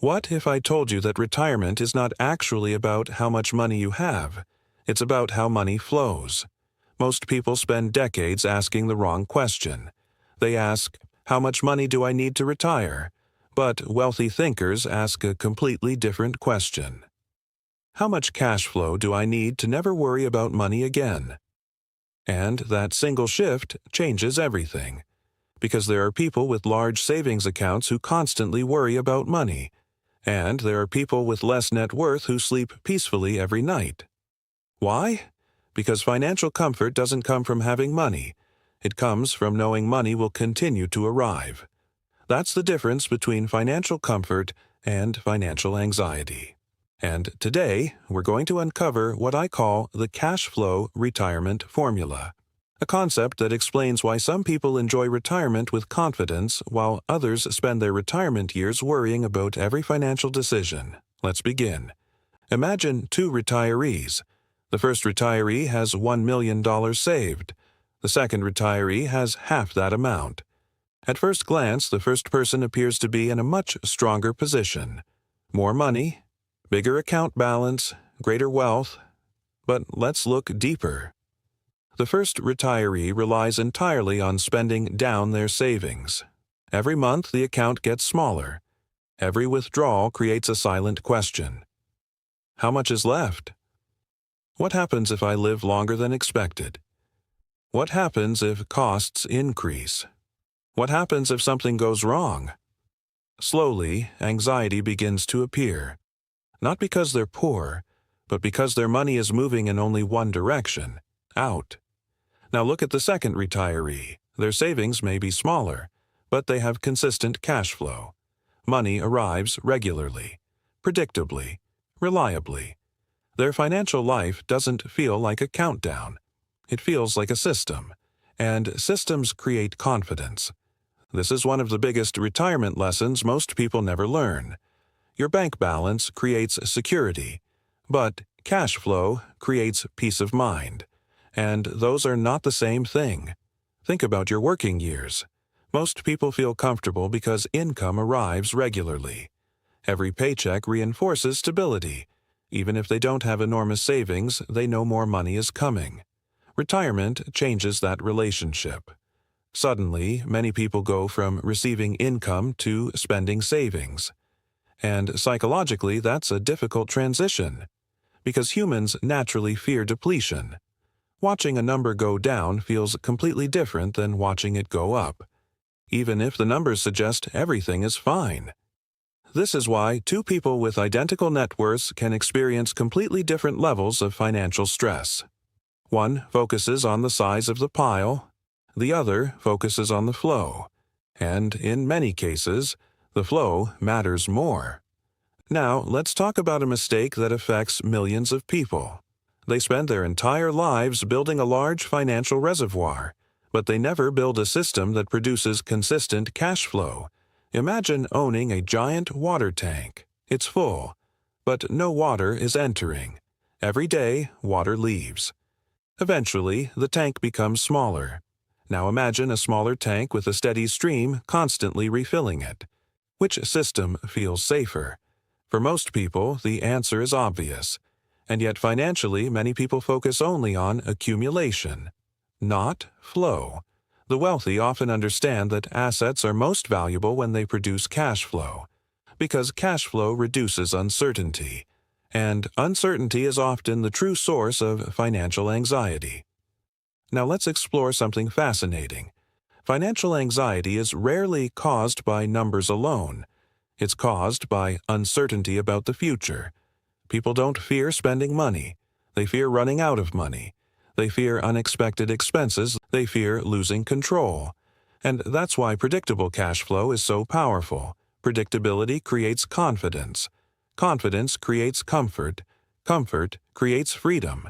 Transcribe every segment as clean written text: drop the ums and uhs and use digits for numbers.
What if I told you that retirement is not actually about how much money you have? It's about how money flows. Most people spend decades asking the wrong question. They ask, how much money do I need to retire? But wealthy thinkers ask a completely different question. How much cash flow do I need to never worry about money again? And that single shift changes everything. Because there are people with large savings accounts who constantly worry about money. And there are people with less net worth who sleep peacefully every night. Why? Because financial comfort doesn't come from having money. It comes from knowing money will continue to arrive. That's the difference between financial comfort and financial anxiety. And today, we're going to uncover what I call the cash flow retirement formula, a concept that explains why some people enjoy retirement with confidence while others spend their retirement years worrying about every financial decision. Let's begin. Imagine two retirees. The first retiree has $1 million saved. The second retiree has half that amount. At first glance, the first person appears to be in a much stronger position. More money, bigger account balance, greater wealth. But let's look deeper. The first retiree relies entirely on spending down their savings. Every month, the account gets smaller. Every withdrawal creates a silent question. How much is left? What happens if I live longer than expected? What happens if costs increase? What happens if something goes wrong? Slowly, anxiety begins to appear. Not because they're poor, but because their money is moving in only one direction, out. Now look at the second retiree. Their savings may be smaller, but they have consistent cash flow. Money arrives regularly, predictably, reliably. Their financial life doesn't feel like a countdown. It feels like a system, and systems create confidence. This is one of the biggest retirement lessons most people never learn. Your bank balance creates security, but cash flow creates peace of mind. And those are not the same thing. Think about your working years. Most people feel comfortable because income arrives regularly. Every paycheck reinforces stability. Even if they don't have enormous savings, they know more money is coming. Retirement changes that relationship. Suddenly, many people go from receiving income to spending savings. And psychologically, that's a difficult transition, because humans naturally fear depletion. Watching a number go down feels completely different than watching it go up, even if the numbers suggest everything is fine. This is why two people with identical net worths can experience completely different levels of financial stress. One focuses on the size of the pile, the other focuses on the flow, and in many cases, the flow matters more. Now, let's talk about a mistake that affects millions of people. They spend their entire lives building a large financial reservoir, but they never build a system that produces consistent cash flow. Imagine owning a giant water tank. It's full, but no water is entering. Every day, water leaves. Eventually, the tank becomes smaller. Now imagine a smaller tank with a steady stream constantly refilling it. Which system feels safer? For most people, the answer is obvious. And yet financially, many people focus only on accumulation, not flow. The wealthy often understand that assets are most valuable when they produce cash flow, because cash flow reduces uncertainty, and uncertainty is often the true source of financial anxiety. Now let's explore something fascinating. Financial anxiety is rarely caused by numbers alone. It's caused by uncertainty about the future. People don't fear spending money. They fear running out of money. They fear unexpected expenses. They fear losing control. And that's why predictable cash flow is so powerful. Predictability creates confidence. Confidence creates comfort. Comfort creates freedom.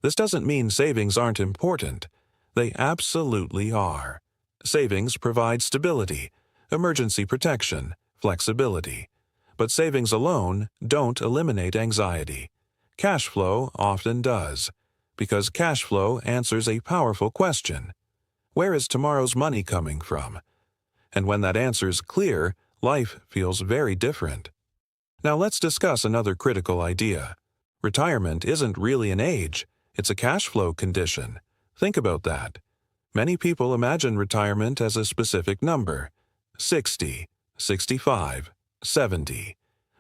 This doesn't mean savings aren't important. They absolutely are. Savings provide stability, emergency protection, flexibility. But savings alone don't eliminate anxiety. Cash flow often does, because cash flow answers a powerful question. Where is tomorrow's money coming from? And when that answer is clear, life feels very different. Now let's discuss another critical idea. Retirement isn't really an age, it's a cash flow condition. Think about that. Many people imagine retirement as a specific number, 60, 65, 70.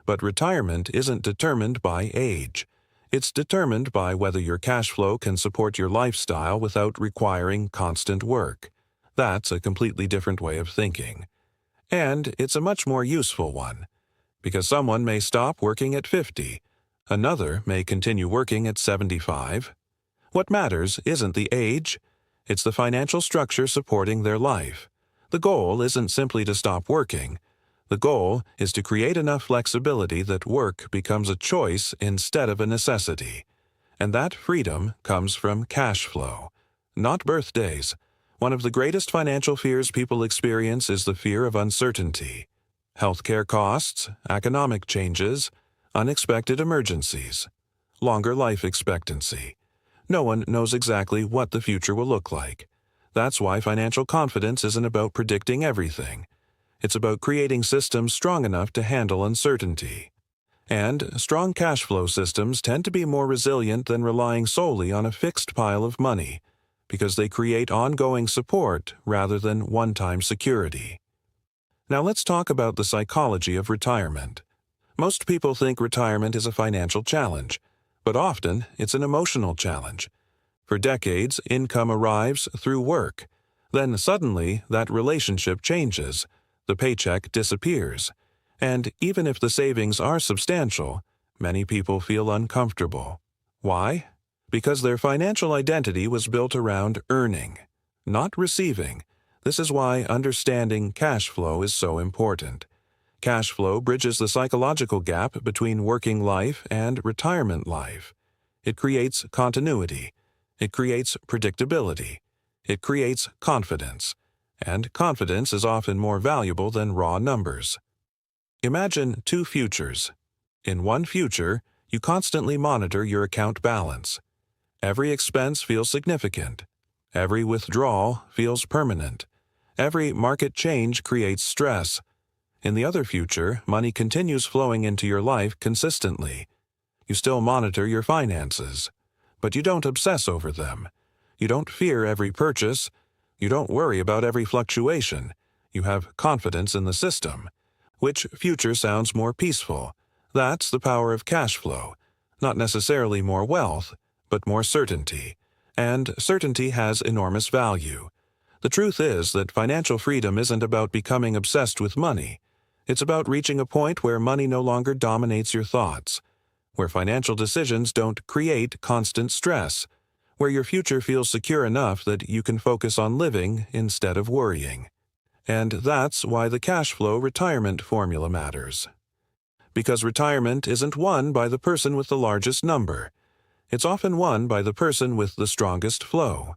But retirement isn't determined by age. It's determined by whether your cash flow can support your lifestyle without requiring constant work. That's a completely different way of thinking. And it's a much more useful one, because someone may stop working at 50, another may continue working at 75. What matters isn't the age, it's the financial structure supporting their life. The goal isn't simply to stop working. The goal is to create enough flexibility that work becomes a choice instead of a necessity. And that freedom comes from cash flow, not birthdays. One of the greatest financial fears people experience is the fear of uncertainty. Healthcare costs, economic changes, unexpected emergencies, longer life expectancy. No one knows exactly what the future will look like. That's why financial confidence isn't about predicting everything. It's about creating systems strong enough to handle uncertainty. And strong cash flow systems tend to be more resilient than relying solely on a fixed pile of money, because they create ongoing support rather than one-time security. Now let's talk about the psychology of retirement. Most people think retirement is a financial challenge, but often it's an emotional challenge. For decades, income arrives through work. Then suddenly, that relationship changes. The paycheck disappears. And even if the savings are substantial, many people feel uncomfortable. Why? Because their financial identity was built around earning, not receiving. This is why understanding cash flow is so important. Cash flow bridges the psychological gap between working life and retirement life. It creates continuity. It creates predictability. It creates confidence. And confidence is often more valuable than raw numbers. Imagine two futures. In one future, you constantly monitor your account balance. Every expense feels significant. Every withdrawal feels permanent. Every market change creates stress. In the other future, money continues flowing into your life consistently. You still monitor your finances, but you don't obsess over them. You don't fear every purchase. You don't worry about every fluctuation. You have confidence in the system. Which future sounds more peaceful? That's the power of cash flow. Not necessarily more wealth, but more certainty. And certainty has enormous value. The truth is that financial freedom isn't about becoming obsessed with money. It's about reaching a point where money no longer dominates your thoughts, where financial decisions don't create constant stress, where your future feels secure enough that you can focus on living instead of worrying. And that's why the cash flow retirement formula matters. Because retirement isn't won by the person with the largest number. It's often won by the person with the strongest flow.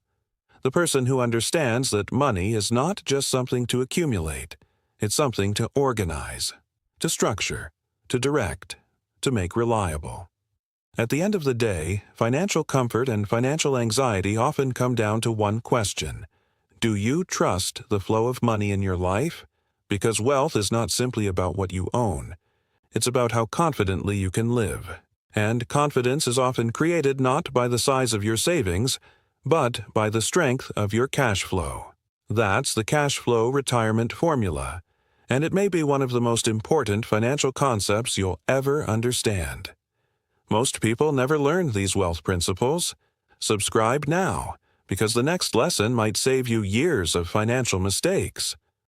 The person who understands that money is not just something to accumulate. It's something to organize, to structure, to direct, to make reliable. At the end of the day, financial comfort and financial anxiety often come down to one question. Do you trust the flow of money in your life? Because wealth is not simply about what you own. It's about how confidently you can live. And confidence is often created not by the size of your savings, but by the strength of your cash flow. That's the cash flow retirement formula. And it may be one of the most important financial concepts you'll ever understand. Most people never learn these wealth principles. Subscribe now, because the next lesson might save you years of financial mistakes.